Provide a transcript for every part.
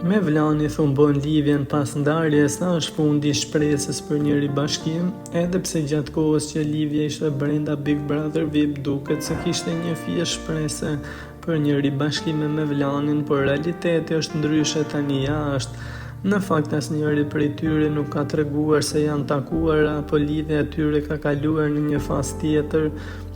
Me Vlani thumbon Livjen pas ndarjes, është fundi i shpresës për një ribashkim, edhe pse gjatë kohës që Livja ishte brenda Big Brother VIP duket se kishte një fije shprese për një ribashkim me Vlanin, por realiteti është ndryshe tani jashtë. Në fakt asnjëri prej tyre nuk ka treguar se janë takuar apo lidhja e tyre ka kaluar në një fazë tjetër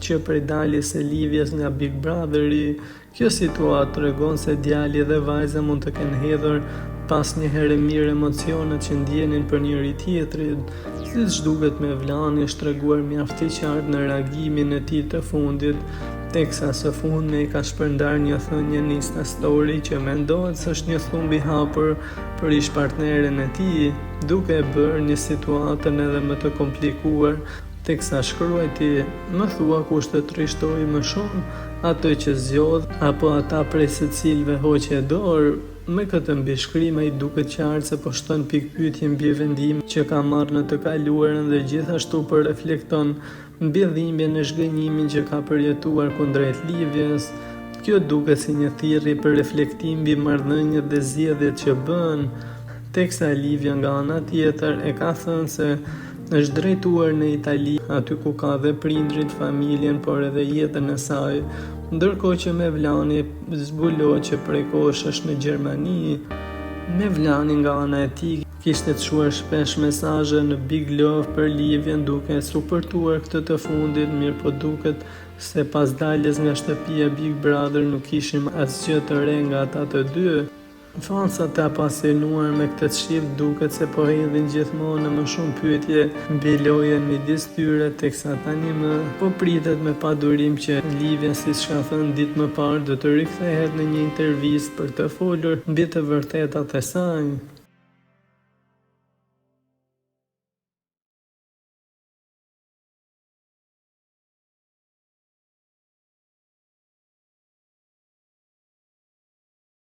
që prej daljes së Livjes nga Big Brotheri. Kjo situatë tregon se djali dhe vajza mund të kenë hedhur pas një herë mirë emocionet që ndjenin për njëri tjetrin. Siç duket me Vlani është treguar mjaft i qartë në reagimin e tij të fundit, teksa së fundmi ka shpërndar një thënie në Insta Story që mendohet se është një thumb i hapur për ish-partneren e tij, duke e bërë një situatën edhe më të komplikuar, teksa shkruaj ti, më thua kush të trishtoi më shumë, ato që zgjodh apo ata prej secilve hoqe dorë. Me këtë mbishkrim ai duket qartë se po shton pikpyetje mbi vendimin që ka marrë në të kaluarën dhe gjithashtu po reflekton mbi dhimbjen e zhgënjimin që ka përjetuar kundrejt Livjes. Kjo duket si një thirrje për reflektim mbi marrëdhëniet dhe zgjedhjet që bën, teksa Livja nga ana tjetër e ka thënë se është drejtuar në Itali, aty ku ka dhe prindrit, familjen, por edhe jetën e saj, ndërkohë që me Vlani zbuloi që prej kohësh është në Gjermani. Me Vlani nga ana e tij kishte të shuar shpesh mesazhe në Big Love për Livjen duke supportuar këtë të fundit, mirë po duket se pas daljes nga shtëpia Big Brother nuk kishim asgjë të re nga ata të dy. Fansat e apasionuar me këtë çift duket se po hedhin gjithmonë në më shumë pyetje mbi lojën midis tyre, teksa tani më po pritet me padurim që Livja, siç ka thënë ditë më parë, do të rikthehet në një intervistë për të folur mbi të vërtetat e saj.